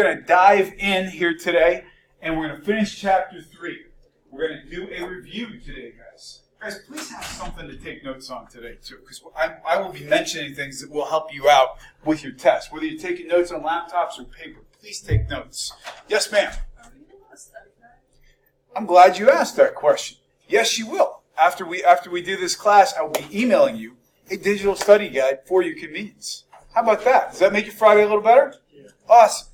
going to dive in here today, and we're going to finish chapter 3. We're going to do a review today, guys. Guys, please have something to take notes on today, too, because I will be mentioning things that will help you out with your test. Whether you're taking notes on laptops or paper, please take notes. Yes, ma'am? I'm glad you asked that question. Yes, you will. After we do this class, I will be emailing you a digital study guide for your convenience. How about that? Does that make your Friday a little better? Yeah. Awesome.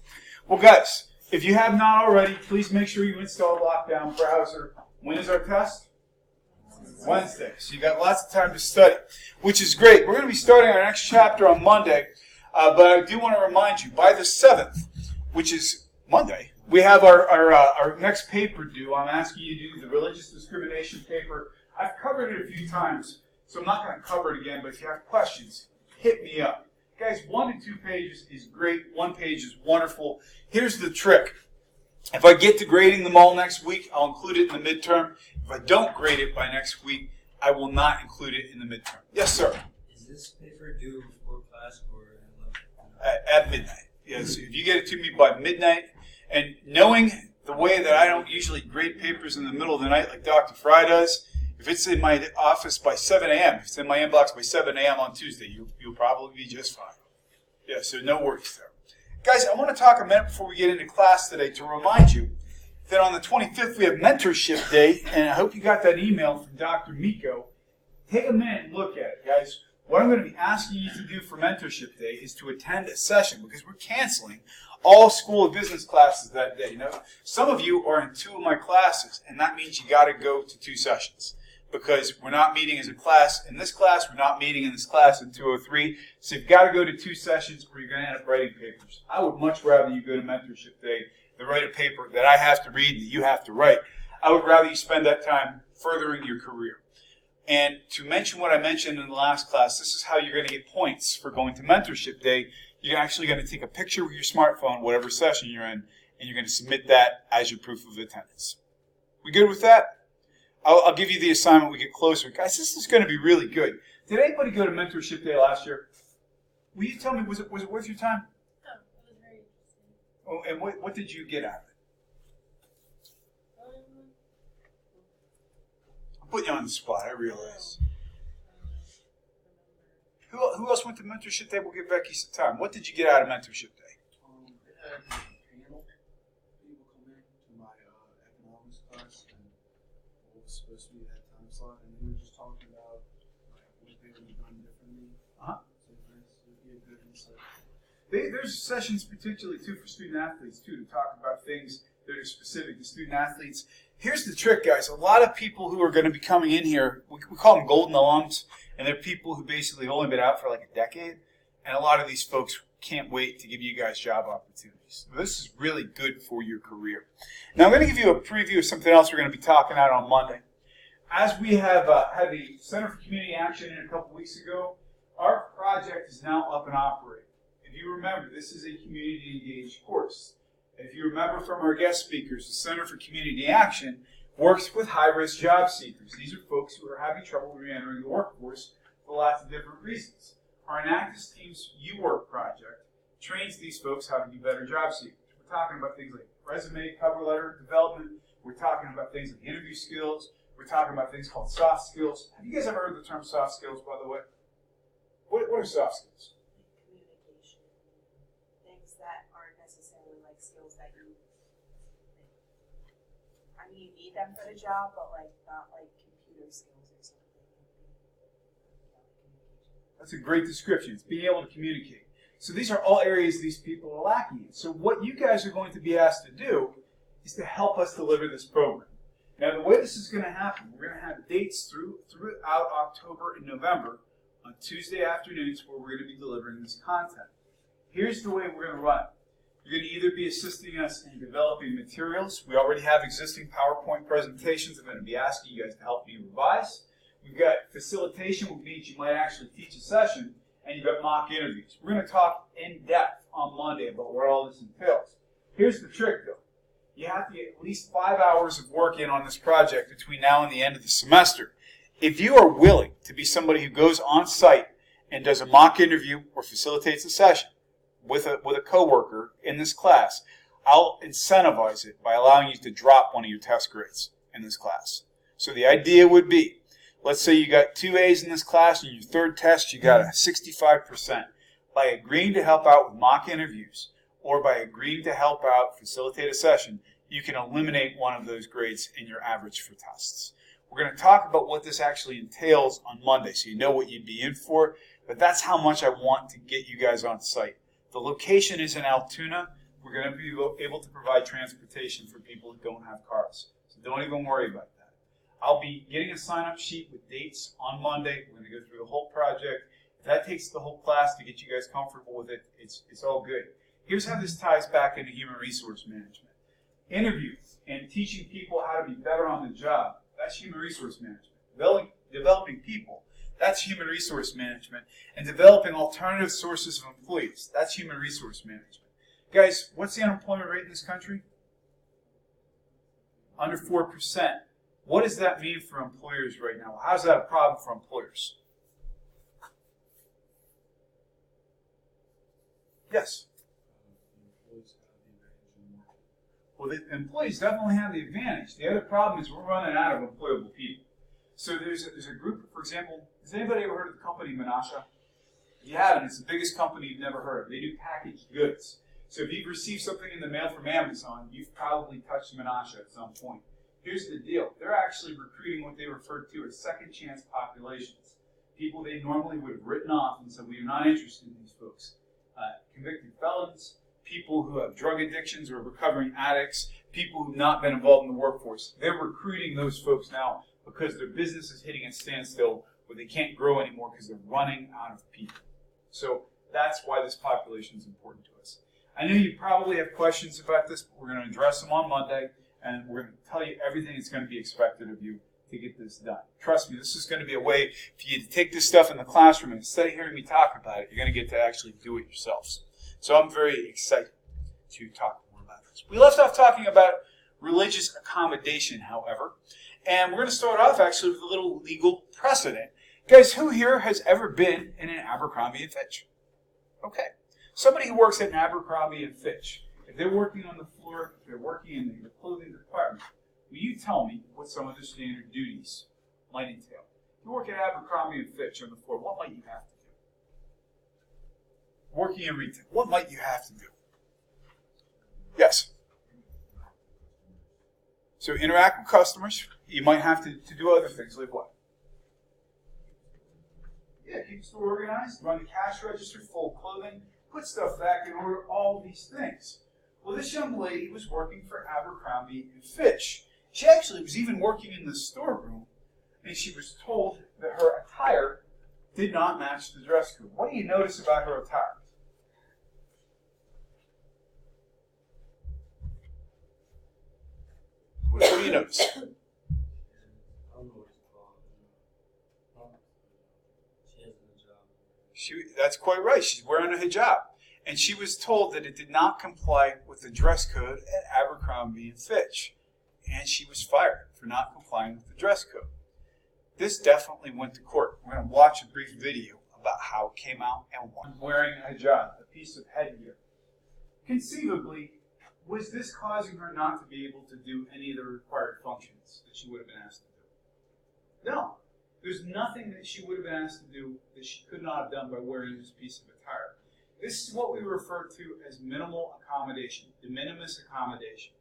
Well, guys, if you have not already, please make sure you install Lockdown Browser. When is our test? Wednesday. So you got lots of time to study, which is great. We're going to be starting our next chapter on Monday, but I do want to remind you, by the 7th, which is Monday, we have our next paper due. I'm asking you to do the religious discrimination paper. I've covered it a few times, so I'm not going to cover it again, but if you have questions, hit me up. Guys, 1 to 2 pages is great. 1 page is wonderful. Here's the trick. If I get to grading them all next week, I'll include it in the midterm. If I don't grade it by next week, I will not include it in the midterm. Yes, sir? Is this paper due before class or at midnight? Yes, if you get it to me by midnight, and knowing the way that I don't usually grade papers in the middle of the night like Dr. Fry does, if it's in my office by 7 a.m., if it's in my inbox by 7 a.m. on Tuesday, you'll probably be just fine. Yeah, so no worries there. Guys, I want to talk a minute before we get into class today to remind you that on the 25th we have Mentorship Day, and I hope you got that email from Dr. Miko. Take a minute and look at it, guys. What I'm going to be asking you to do for Mentorship Day is to attend a session, because we're canceling all School of Business classes that day. Now, some of you are in 2 of my classes, and that means you got to go to 2 sessions. Because we're not meeting as a class in this class, we're not meeting in this class in 203. So you've got to go to 2 sessions or you're going to end up writing papers. I would much rather you go to Mentorship Day than write a paper that I have to read that you have to write. I would rather you spend that time furthering your career. And to mention what I mentioned in the last class, this is how you're going to get points for going to Mentorship Day. You're actually going to take a picture with your smartphone, whatever session you're in, and you're going to submit that as your proof of attendance. We good with that? I'll give you the assignment when we get closer. Guys, this is going to be really good. Did anybody go to Mentorship Day last year? Will you tell me, was it worth your time? No, it was very interesting. Oh, and what did you get out of it? I'm putting you on the spot, I realize. Who else went to Mentorship Day? We'll give Becky some time. What did you get out of Mentorship Day? I had a panel. People come in to my economics class, and what was supposed to be that time slot, and we were just talking about what they would have done differently. Uh-huh. So it would be a good insight. There's sessions potentially, too, for student athletes, too, to talk about things that are specific to student athletes. Here's the trick, guys. A lot of people who are going to be coming in here, we call them golden alums, and they're people who basically have only been out for like a decade, and a lot of these folks can't wait to give you guys job opportunities. So this is really good for your career. Now I'm going to give you a preview of something else we're going to be talking about on Monday. As we have had the Center for Community Action in a couple weeks ago, our project is now up and operating. If you remember, this is a community engaged course. If you remember from our guest speakers, the Center for Community Action works with high-risk job seekers. These are folks who are having trouble re-entering the workforce for lots of different reasons. Our Enactus Team's U-Work project trains these folks how to be better job seekers. We're talking about things like resume, cover letter development. We're talking about things like interview skills. We're talking about things called soft skills. Have you guys ever heard the term soft skills, by the way? What are soft skills? Communication. Things that aren't necessarily like skills that you, I mean, you need them for the job, but like not like computer skills or something. That's a great description. It's being able to communicate. So these are all areas these people are lacking in. So what you guys are going to be asked to do is to help us deliver this program. Now the way this is going to happen, we're going to have dates throughout October and November on Tuesday afternoons where we're going to be delivering this content. Here's the way we're going to run it. You're going to either be assisting us in developing materials. We already have existing PowerPoint presentations. I'm going to be asking you guys to help me revise. We've got facilitation, which means you might actually teach a session, and you've got mock interviews. We're going to talk in depth on Monday about what all this entails. Here's the trick, though. You have to get at least 5 hours of work in on this project between now and the end of the semester. If you are willing to be somebody who goes on site and does a mock interview or facilitates a session, with a coworker in this class, I'll incentivize it by allowing you to drop one of your test grades in this class. So the idea would be, let's say you got 2 A's in this class, and your third test you got a 65%. By agreeing to help out with mock interviews, or by agreeing to help out, facilitate a session, you can eliminate one of those grades in your average for tests. We're going to talk about what this actually entails on Monday, so you know what you'd be in for, but that's how much I want to get you guys on site. The location is in Altoona. We're going to be able to provide transportation for people who don't have cars, so don't even worry about that. I'll be getting a sign-up sheet with dates on Monday. We're going to go through the whole project. If that takes the whole class to get you guys comfortable with it, it's all good. Here's how this ties back into human resource management. Interviews and teaching people how to be better on the job, that's human resource management. Developing people, that's human resource management. And developing alternative sources of employees, that's human resource management. Guys, what's the unemployment rate in this country? Under 4%. What does that mean for employers right now? How's that a problem for employers? Yes? Well, the employees definitely have the advantage. The other problem is we're running out of employable people. So there's a group, for example, has anybody ever heard of the company Menasha? If you haven't, it's the biggest company you've never heard of. They do packaged goods. So if you've received something in the mail from Amazon, you've probably touched Menasha at some point. Here's the deal. They're actually recruiting what they refer to as second chance populations. People they normally would have written off and said, we're not interested in these folks. Convicted felons, people who have drug addictions or recovering addicts, people who have not been involved in the workforce. They're recruiting those folks now because their business is hitting a standstill where they can't grow anymore because they're running out of people. So that's why this population is important to us. I know you probably have questions about this, but we're going to address them on Monday, and we're going to tell you everything that's going to be expected of you to get this done. Trust me, this is going to be a way for you to take this stuff in the classroom, and instead of hearing me talk about it, you're going to get to actually do it yourselves. So I'm very excited to talk more about this. We left off talking about religious accommodation, however, and we're going to start off actually with a little legal precedent. Guys, who here has ever been in an Abercrombie & Fitch? Okay. Somebody who works at an Abercrombie & Fitch, if they're working on the floor, if they're working in the clothing department, will you tell me what some of the standard duties might entail? If you work at Abercrombie & Fitch on the floor, what might you have to do? Working in retail, what might you have to do? Yes? So interact with customers. You might have to do other things, like what? Yeah, keep the store organized, run the cash register, fold clothing, put stuff back in order, all these things. Well, this young lady was working for Abercrombie & Fitch. She actually was even working in the storeroom, and she was told that her attire did not match the dress code. What do you notice about her attire? What do you notice? That's quite right. She's wearing a hijab. And she was told that it did not comply with the dress code at Abercrombie & Fitch. And she was fired for not complying with the dress code. This definitely went to court. We're going to watch a brief video about how it came out and why. Wearing a hijab, a piece of headgear. Conceivably, was this causing her not to be able to do any of the required functions that she would have been asked to do? No. There's nothing that she would have been asked to do that she could not have done by wearing this piece of attire. This is what we refer to as minimal accommodation, de minimis accommodation.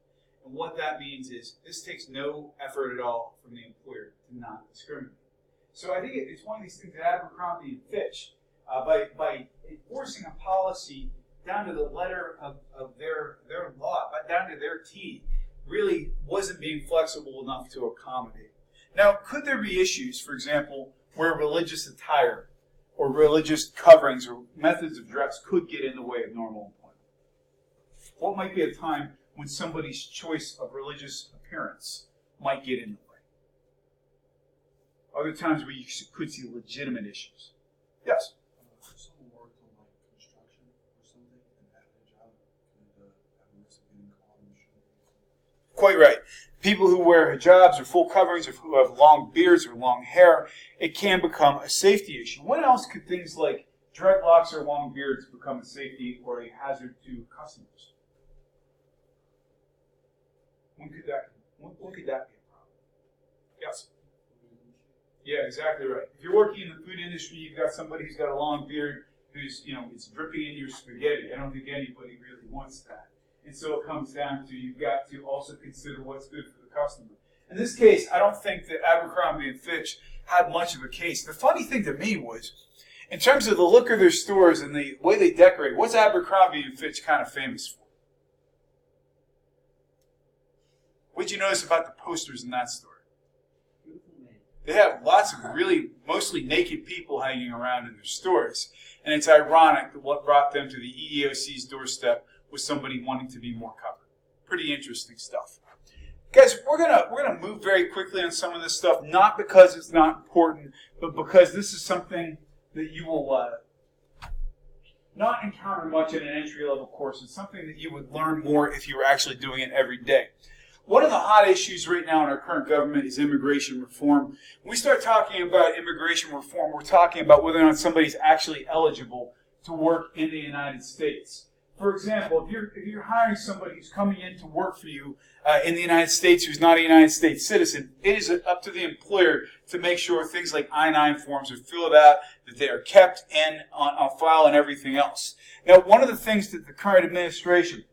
And what that means is this takes no effort at all from the employer to not discriminate. So I think it's one of these things that Abercrombie & Fitch, by enforcing a policy down to the letter of their law, down to their T, really wasn't being flexible enough to accommodate. Now, could there be issues, for example, where religious attire or religious coverings or methods of dress could get in the way of normal employment? What might be a time when somebody's choice of religious appearance might get in the way? Other times where you could see legitimate issues. Yes? If someone worked on like construction or something and had a job, could have a risk of getting caught in the show? Quite right. People who wear hijabs or full coverings or who have long beards or long hair, it can become a safety issue. What else could things like dreadlocks or long beards become a safety or a hazard to customers? When could that be a problem? Yes. Yeah, exactly right. If you're working in the food industry, you've got somebody who's got a long beard who's, it's dripping in your spaghetti. I don't think anybody really wants that. And so it comes down to you've got to also consider what's good for the customer. In this case, I don't think that Abercrombie & Fitch had much of a case. The funny thing to me was, in terms of the look of their stores and the way they decorate, what's Abercrombie & Fitch kind of famous for? What did you notice about the posters in that store? They have lots of really mostly naked people hanging around in their stores. And it's ironic that what brought them to the EEOC's doorstep was somebody wanting to be more covered. Pretty interesting stuff. Guys, we're gonna move very quickly on some of this stuff, not because it's not important, but because this is something that you will not encounter much in an entry-level course. It's something that you would learn more if you were actually doing it every day. One of the hot issues right now in our current government is immigration reform. When we start talking about immigration reform, we're talking about whether or not somebody's actually eligible to work in the United States. For example, if you're hiring somebody who's coming in to work for you in the United States who's not a United States citizen, it is up to the employer to make sure things like I-9 forms are filled out, that they are kept on file and everything else. Now, one of the things that the current administration,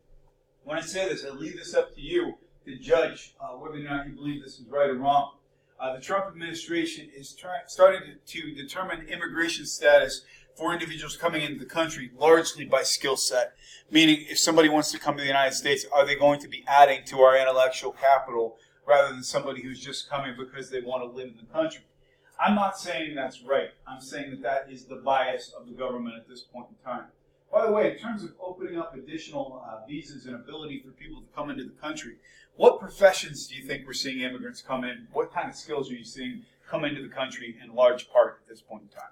when I say this, I leave this up to you to judge whether or not you believe this is right or wrong. The Trump administration is starting to determine immigration status for individuals coming into the country largely by skill set. Meaning, if somebody wants to come to the United States, are they going to be adding to our intellectual capital rather than somebody who's just coming because they want to live in the country? I'm not saying that's right. I'm saying that that is the bias of the government at this point in time. By the way, in terms of opening up additional visas and ability for people to come into the country, what professions do you think we're seeing immigrants come in? What kind of skills are you seeing come into the country in large part at this point in time?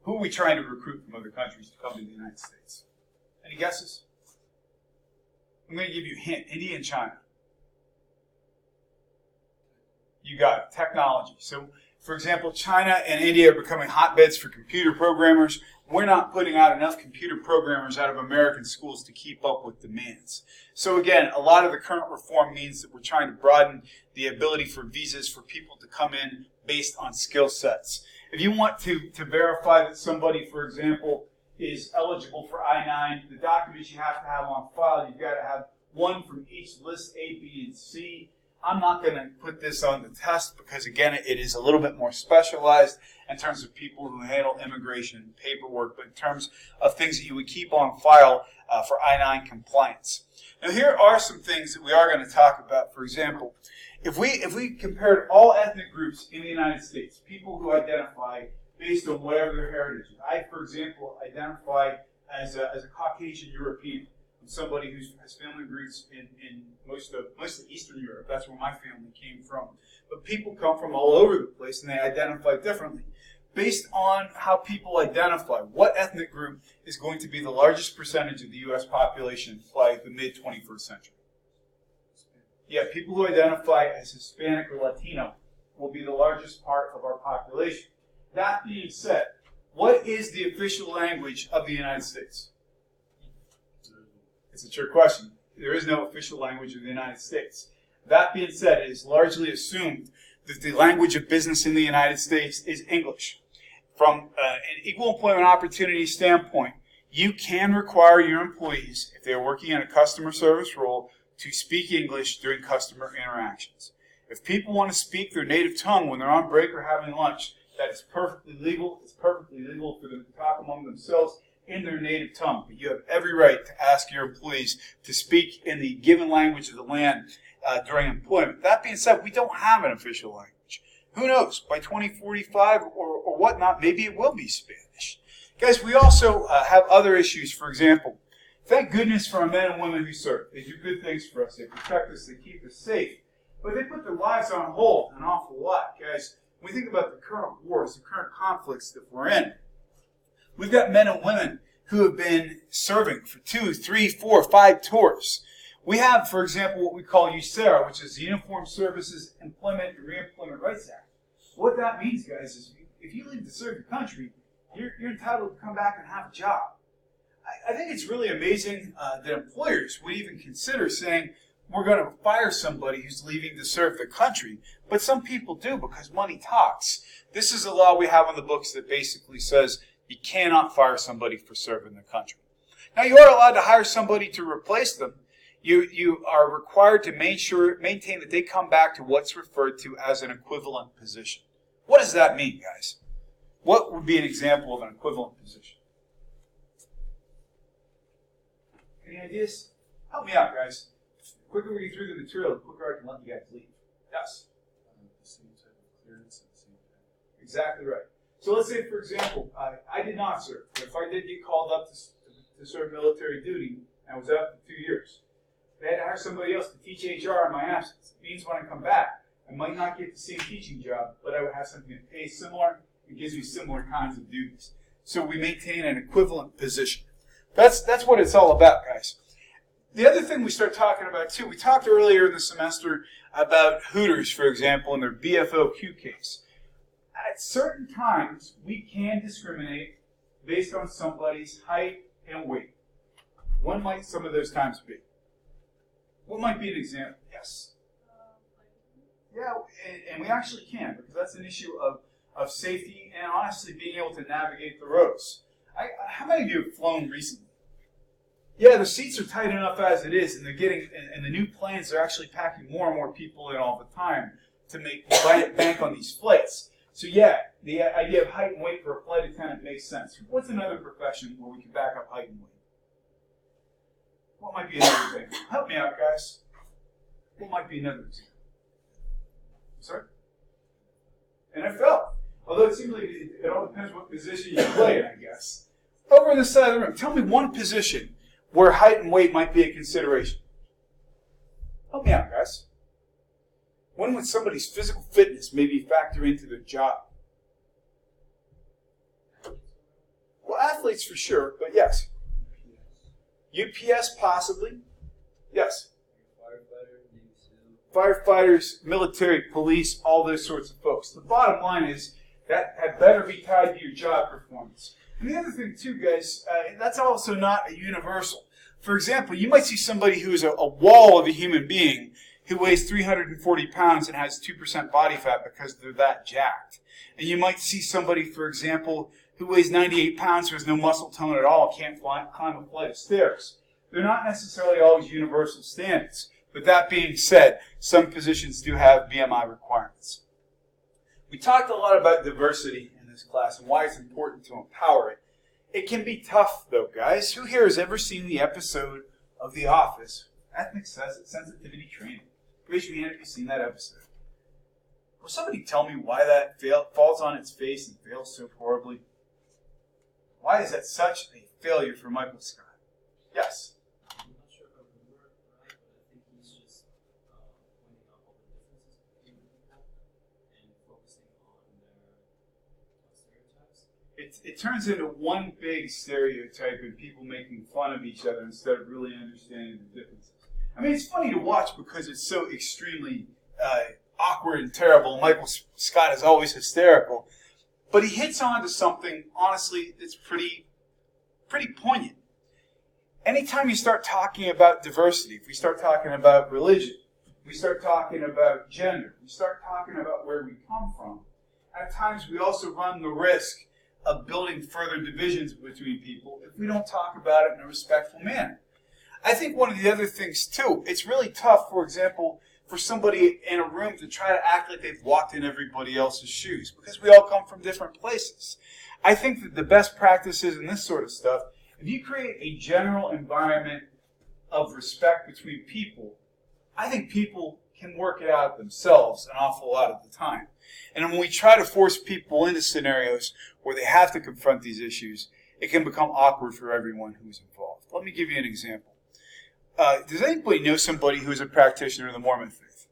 Who are we trying to recruit from other countries to come to the United States? Any guesses? I'm going to give you a hint. India and China. You got it. Technology. So, for example, China and India are becoming hotbeds for computer programmers. We're not putting out enough computer programmers out of American schools to keep up with demands. So again, a lot of the current reform means that we're trying to broaden the ability for visas for people to come in based on skill sets. If you want to verify that somebody, for example, is eligible for I-9, the documents you have to have on file, you've got to have one from each list, A, B, and C. I'm not going to put this on the test because, again, it is a little bit more specialized in terms of people who handle immigration and paperwork, but in terms of things that you would keep on file for I-9 compliance. Now, here are some things that we are going to talk about. For example, if we compared all ethnic groups in the United States, people who identify based on whatever their heritage is. I, for example, identify as a Caucasian European. I'm somebody who has family roots in mostly Eastern Europe. That's where my family came from. But people come from all over the place, and they identify differently. Based on how people identify, what ethnic group is going to be the largest percentage of the U.S. population by the mid-21st century? Yeah, people who identify as Hispanic or Latino will be the largest part of our population. That being said, what is the official language of the United States? It's a trick question. There is no official language of the United States. That being said, it is largely assumed that the language of business in the United States is English. From an equal employment opportunity standpoint, you can require your employees, if they're working in a customer service role, to speak English during customer interactions. If people want to speak their native tongue when they're on break or having lunch, that is perfectly legal. It's perfectly legal for them to talk among themselves in their native tongue. But you have every right to ask your employees to speak in the given language of the land during employment. That being said, we don't have an official language. Who knows? By 2045 or whatnot, maybe it will be Spanish. Guys, we also have other issues. For example, thank goodness for our men and women who serve. They do good things for us. They protect us. They keep us safe. But they put their lives on hold an awful lot. Guys, when we think about the current wars, the current conflicts that we're in, we've got men and women who have been serving for 2, 3, 4, 5 tours. We have, for example, what we call USERRA, which is the Uniformed Services Employment and Reemployment Rights Act. What that means, guys, is if you leave to serve your country, you're entitled to come back and have a job. I think it's really amazing that employers would even consider saying, we're going to fire somebody who's leaving to serve the country. But some people do because money talks. This is a law we have on the books that basically says you cannot fire somebody for serving the country. Now, you are allowed to hire somebody to replace them. You are required to maintain that they come back to what's referred to as an equivalent position. What does that mean, guys? What would be an example of an equivalent position? Any ideas? Help me out, guys. The quicker we get through the material, the quicker I can let you guys leave. Yes? The same type of clearance at the same time. Exactly right. So let's say, for example, I did not serve. But if I did get called up to serve military duty, I was out for 2 years. They had to hire somebody else to teach HR in my absence. It means when I come back, I might not get the same teaching job, but I would have something that pays similar and gives me similar kinds of duties. So we maintain an equivalent position. That's what it's all about, guys. The other thing we start talking about, too, we talked earlier in the semester about Hooters, for example, in their BFOQ case. At certain times, we can discriminate based on somebody's height and weight. When might some of those times be? What might be an example? Yes. Yeah, and we actually can, because that's an issue of safety and honestly being able to navigate the roads. How many of you have flown recently? Yeah, the seats are tight enough as it is, and and the new planes are actually packing more and more people in all the time to make bank on these flights. So yeah, the idea of height and weight for a flight attendant makes sense. What's another profession where we can back up height and weight? What might be another example? Help me out, guys. What might be another example? Sorry? NFL. Although it seems like it all depends what position you play in, I guess. Over on the side of the room, tell me one position where height and weight might be a consideration. Help me out, guys. When would somebody's physical fitness maybe factor into their job? Well, athletes for sure, but yes. UPS possibly. Yes. Firefighters, military, police, all those sorts of folks. The bottom line is that had better be tied to your job performance. And the other thing too, guys, that's also not a universal. For example, you might see somebody who is a wall of a human being who weighs 340 pounds and has 2% body fat because they're that jacked. And you might see somebody, for example, who weighs 98 pounds who has no muscle tone at all and can't climb a flight of stairs. They're not necessarily always universal standards. But that being said, some positions do have BMI requirements. We talked a lot about diversity in this class and why it's important to empower it. It can be tough, though, guys. Who here has ever seen the episode of The Office, Ethnic Sensitivity Training? Raise your hand if you've seen that episode. Will somebody tell me why that falls on its face and fails so horribly? Why is that such a failure for Michael Scott? Yes? I'm not sure if I remember it right, but I think he's just pointing out all the differences between people and focusing on their stereotypes. It turns into one big stereotype and people making fun of each other instead of really understanding the differences. I mean, it's funny to watch because it's so extremely awkward and terrible. Michael Scott is always hysterical. But he hits on to something, honestly, that's pretty poignant. Anytime you start talking about diversity, if we start talking about religion, we start talking about gender, we start talking about where we come from, at times we also run the risk of building further divisions between people if we don't talk about it in a respectful manner. I think one of the other things, too, it's really tough, for example, for somebody in a room to try to act like they've walked in everybody else's shoes, because we all come from different places. I think that the best practices in this sort of stuff, if you create a general environment of respect between people, I think people can work it out themselves an awful lot of the time. And when we try to force people into scenarios where they have to confront these issues, it can become awkward for everyone who's involved. Let me give you an example. Does anybody know somebody who's a practitioner of the Mormon faith?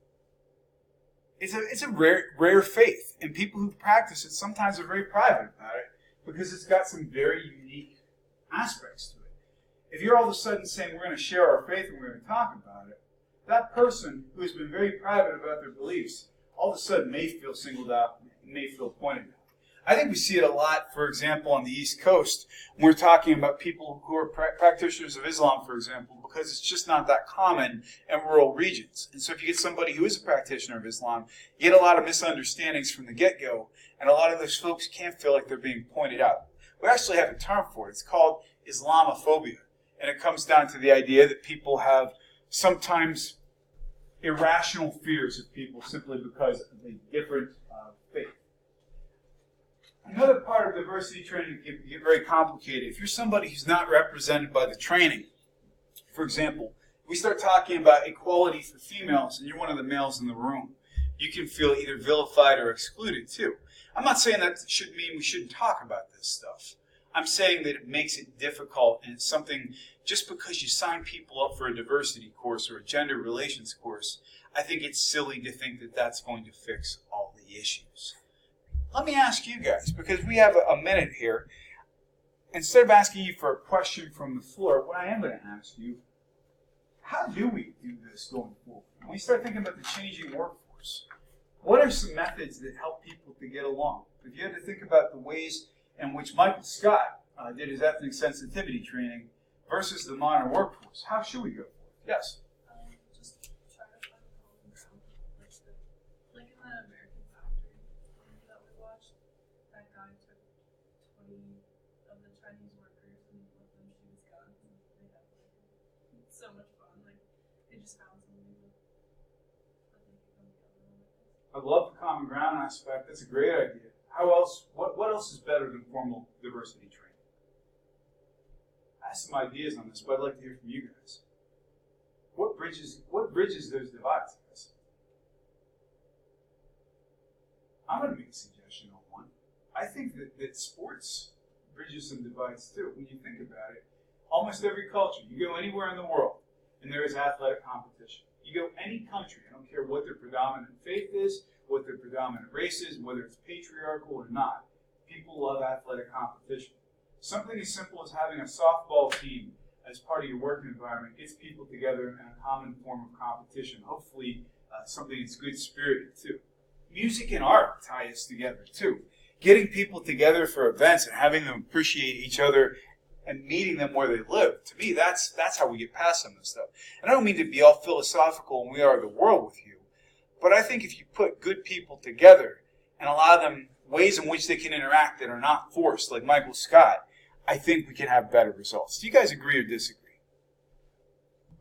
It's a rare faith, and people who practice it sometimes are very private about it because it's got some very unique aspects to it. If you're all of a sudden saying we're going to share our faith and we're going to talk about it, that person who has been very private about their beliefs all of a sudden may feel singled out, may feel pointed at. I think we see it a lot, for example, on the East Coast, when we're talking about people who are practitioners of Islam, for example, because it's just not that common in rural regions. And so if you get somebody who is a practitioner of Islam, you get a lot of misunderstandings from the get-go, and a lot of those folks can't feel like they're being pointed out. We actually have a term for it. It's called Islamophobia, and it comes down to the idea that people have sometimes irrational fears of people simply because of a different faith. Another part of diversity training can get very complicated. If you're somebody who's not represented by the training, for example, we start talking about equality for females and you're one of the males in the room, you can feel either vilified or excluded too. I'm not saying that should mean we shouldn't talk about this stuff. I'm saying that it makes it difficult, and it's something, just because you sign people up for a diversity course or a gender relations course, I think it's silly to think that that's going to fix all the issues. Let me ask you guys, because we have a minute here, instead of asking you for a question from the floor, what I am going to ask you, how do we do this going forward? When we start thinking about the changing workforce, what are some methods that help people to get along? If you had to think about the ways in which Michael Scott did his ethnic sensitivity training versus the modern workforce, how should we go forward? Yes? Just try to find a common ground. Like in that American Factory movie that we watched, that guy took 20 of the Chinese workers and let them shoot his guns, and they had like so much fun. Like they just found something that they could come together on. I love the common ground aspect. That's a great idea. How else? What else is better than formal diversity training? I have some ideas on this, but I'd like to hear from you guys. What bridges those divides, guys? I'm going to make a suggestion on one. I think that sports bridges some divides too. When you think about it, almost every culture, you go anywhere in the world, and there is athletic competition. You go any country, I don't care what their predominant faith is, what their predominant race is, whether it's patriarchal or not. People love athletic competition. Something as simple as having a softball team as part of your work environment gets people together in a common form of competition. Hopefully something that's good-spirited too. Music and art tie us together too. Getting people together for events and having them appreciate each other and meeting them where they live. To me, that's how we get past some of this stuff. And I don't mean to be all philosophical and we are the world with you, but I think if you put good people together and allow them ways in which they can interact that are not forced, like Michael Scott, I think we can have better results. Do you guys agree or disagree?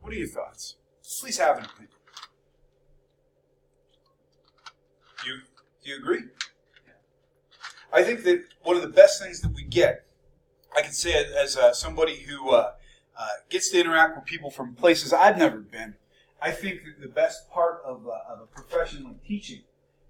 What are your thoughts? Please have an opinion. Do you agree? I think that one of the best things that we get, I can say it as somebody who gets to interact with people from places I've never been, I think that the best part of a profession like teaching,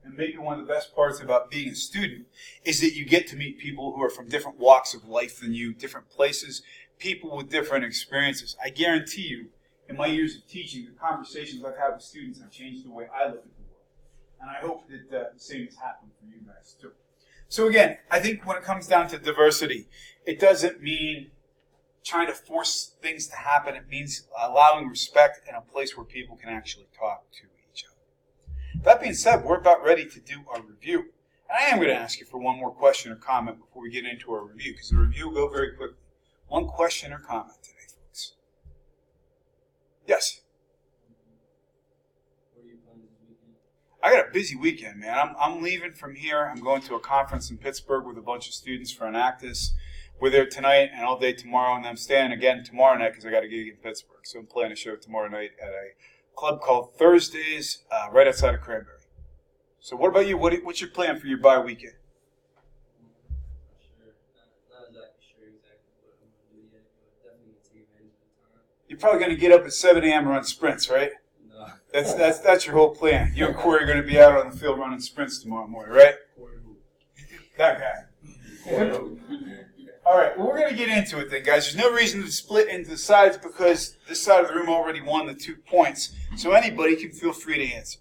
and maybe one of the best parts about being a student, is that you get to meet people who are from different walks of life than you, different places, people with different experiences. I guarantee you, in my years of teaching, the conversations I've had with students have changed the way I look at the world. And I hope that the same has happened for you guys too. So again, I think when it comes down to diversity, it doesn't mean trying to force things to happen. It means allowing respect and a place where people can actually talk to each other. That being said, we're about ready to do our review. And I am going to ask you for one more question or comment before we get into our review, because the review will go very quickly. One question or comment today, folks. Yes? What are you planning this weekend? I got a busy weekend, man. I'm leaving from here. I'm going to a conference in Pittsburgh with a bunch of students for Enactus. We're there tonight and all day tomorrow, and I'm staying again tomorrow night because I got a gig in Pittsburgh. So I'm playing a show tomorrow night at a club called Thursdays right outside of Cranberry. So what about you? What's your plan for your bye weekend? Not exactly sure exactly what I'm going to do yet, but definitely going to take advantage of the time. You're probably going to get up at 7 a.m. and run sprints, right? No. That's your whole plan. You and Corey are going to be out on the field running sprints tomorrow morning, right? That guy. All right, well, we're going to get into it then, guys. There's no reason to split into the sides because this side of the room already won the 2 points, so anybody can feel free to answer.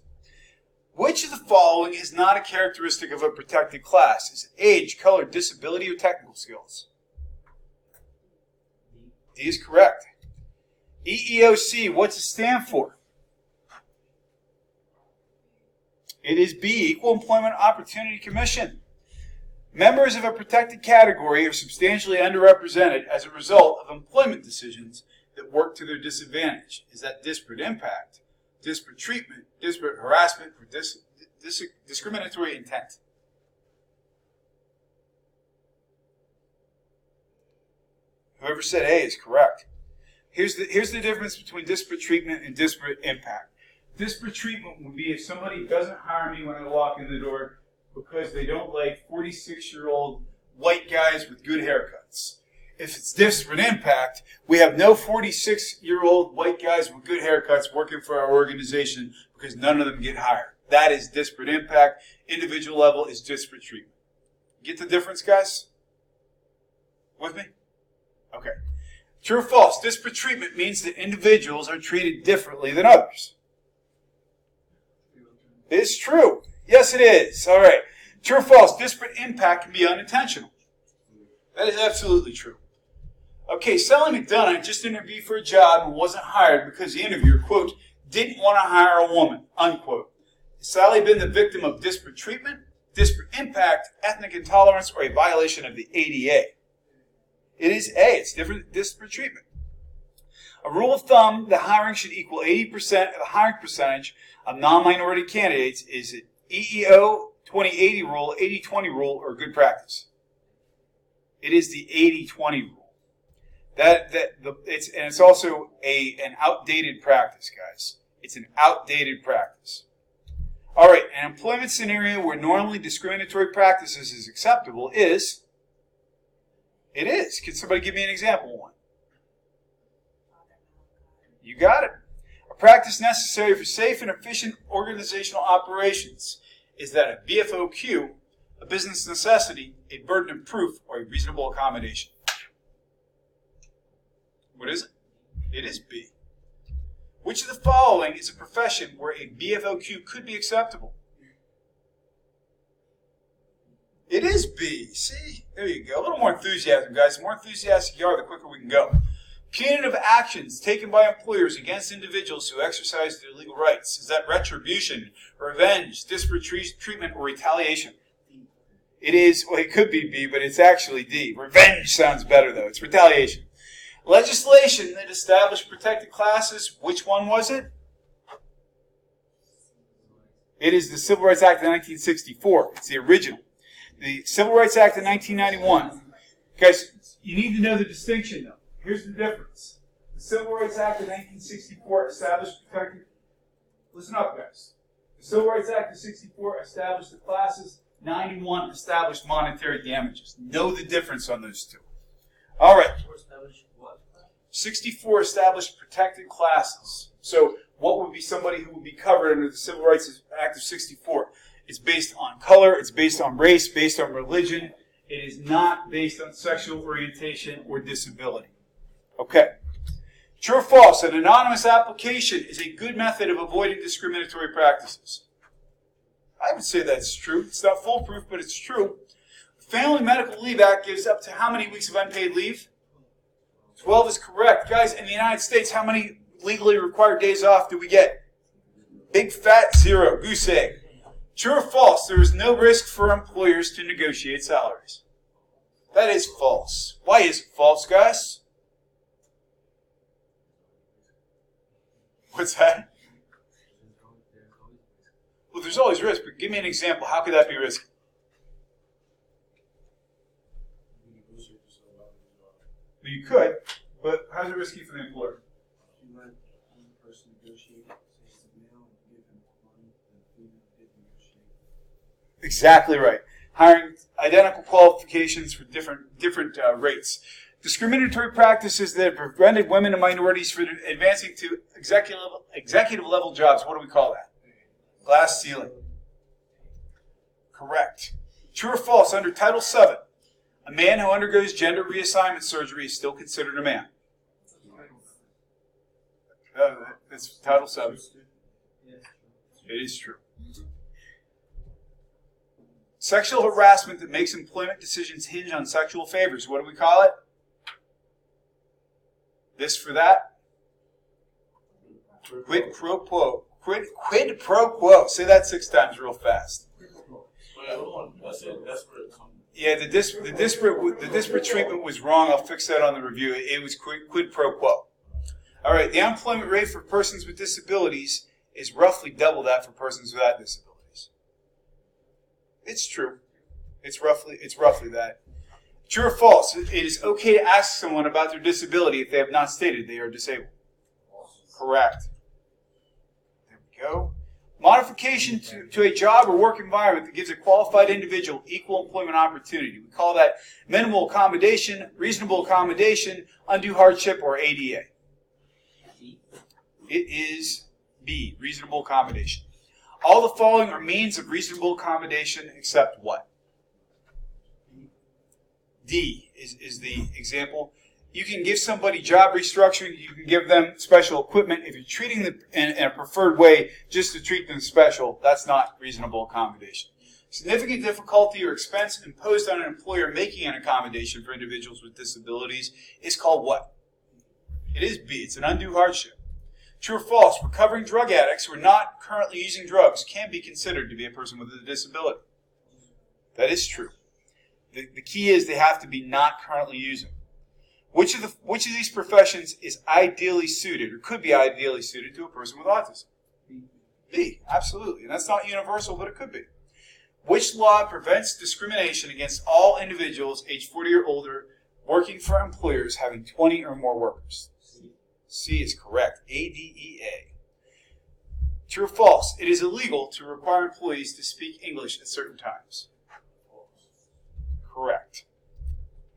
Which of the following is not a characteristic of a protected class? Is it age, color, disability, or technical skills? D is correct. EEOC, what's it stand for? It is B, Equal Employment Opportunity Commission. Members of a protected category are substantially underrepresented as a result of employment decisions that work to their disadvantage. Is that disparate impact, disparate treatment, disparate harassment, or discriminatory intent? Whoever said A is correct. Here's the difference between disparate treatment and disparate impact. Disparate treatment would be if somebody doesn't hire me when I walk in the door because they don't like 46-year-old white guys with good haircuts. If it's disparate impact, we have no 46-year-old white guys with good haircuts working for our organization because none of them get hired. That is disparate impact. Individual level is disparate treatment. Get the difference, guys? With me? Okay. True or false? Disparate treatment means that individuals are treated differently than others. It's true. Yes, it is. All right. True or false? Disparate impact can be unintentional. That is absolutely true. Okay, Sally McDonough just interviewed for a job and wasn't hired because the interviewer, quote, didn't want to hire a woman, unquote. Has Sally been the victim of disparate treatment, disparate impact, ethnic intolerance, or a violation of the ADA? It is A. It's disparate treatment. A rule of thumb, the hiring should equal 80% of the hiring percentage of non-minority candidates. Is it EEO, 2080 rule, 80-20 rule, or good practice? It is the 80-20 rule. It's also an outdated practice, guys. It's an outdated practice. All right, an employment scenario where normally discriminatory practices is acceptable is. It is. Can somebody give me an example one? You got it. A practice necessary for safe and efficient organizational operations is that a BFOQ, a business necessity, a burden of proof, or a reasonable accommodation. What is it? It is B. Which of the following is a profession where a BFOQ could be acceptable? It is B. See? There you go. A little more enthusiasm, guys. The more enthusiastic you are, the quicker we can go. Punitive actions taken by employers against individuals who exercise their legal rights. Is that retribution, revenge, disparate treatment, or retaliation? It is, well, it could be B, but it's actually D. Revenge sounds better, though. It's retaliation. Legislation that established protected classes, which one was it? It is the Civil Rights Act of 1964. It's the original. The Civil Rights Act of 1991. Guys, you need to know the distinction, though. Here's the difference. The Civil Rights Act of 1964 established protected... Listen up, guys. The Civil Rights Act of 64 established the classes. 91 established monetary damages. Know the difference on those two. All right. 64 established protected classes. So what would be somebody who would be covered under the Civil Rights Act of 64? It's based on color, it's based on race, based on religion. It is not based on sexual orientation or disability. Okay. True or false? An anonymous application is a good method of avoiding discriminatory practices. I would say that's true. It's not foolproof, but it's true. The Family Medical Leave Act gives up to how many weeks of unpaid leave? 12 is correct. Guys, in the United States, how many legally required days off do we get? Big fat 0. Goose egg. True or false? There is no risk for employers to negotiate salaries. That is false. Why is it false, guys? What's that? Well, there's always risk, but give me an example. How could that be risky? Well, you could, but how's it risky for the employer? You let one person negotiate, say it's a male, and give him more money than the female did negotiate. Exactly right. Hiring identical qualifications for different rates. Discriminatory practices that have prevented women and minorities from advancing to executive level jobs. What do we call that? Glass ceiling. Correct. True or false? Under Title VII, a man who undergoes gender reassignment surgery is still considered a man. That's Title VII. It is true. Sexual harassment that makes employment decisions hinge on sexual favors. What do we call it? This for that? Quid pro quo. Quid pro quo. Say that 6 times real fast. Yeah, the disparate treatment was wrong. I'll fix that on the review. It was quid pro quo. All right, the unemployment rate for persons with disabilities is roughly double that for persons without disabilities. It's true. It's roughly that. True or false? It is okay to ask someone about their disability if they have not stated they are disabled. Correct. There we go. Modification to a job or work environment that gives a qualified individual equal employment opportunity. We call that minimal accommodation, reasonable accommodation, undue hardship, or ADA. It is B, reasonable accommodation. All the following are means of reasonable accommodation except what? D is the example. You can give somebody job restructuring. You can give them special equipment. If you're treating them in a preferred way just to treat them special, that's not reasonable accommodation. Significant difficulty or expense imposed on an employer making an accommodation for individuals with disabilities is called what? It is B. It's an undue hardship. True or false? Recovering drug addicts who are not currently using drugs can be considered to be a person with a disability. That is true. The key is they have to be not currently using. Which of these professions is ideally suited or could be ideally suited to a person with autism? B, absolutely. And that's not universal, but it could be. Which law prevents discrimination against all individuals aged 40 or older working for employers having 20 or more workers? C is correct. ADEA. True or false? It is illegal to require employees to speak English at certain times. Correct.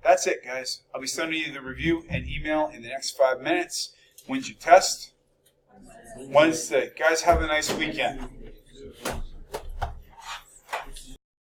That's it, guys. I'll be sending you the review and email in the next 5 minutes. When's your test? Wednesday. Guys, have a nice weekend.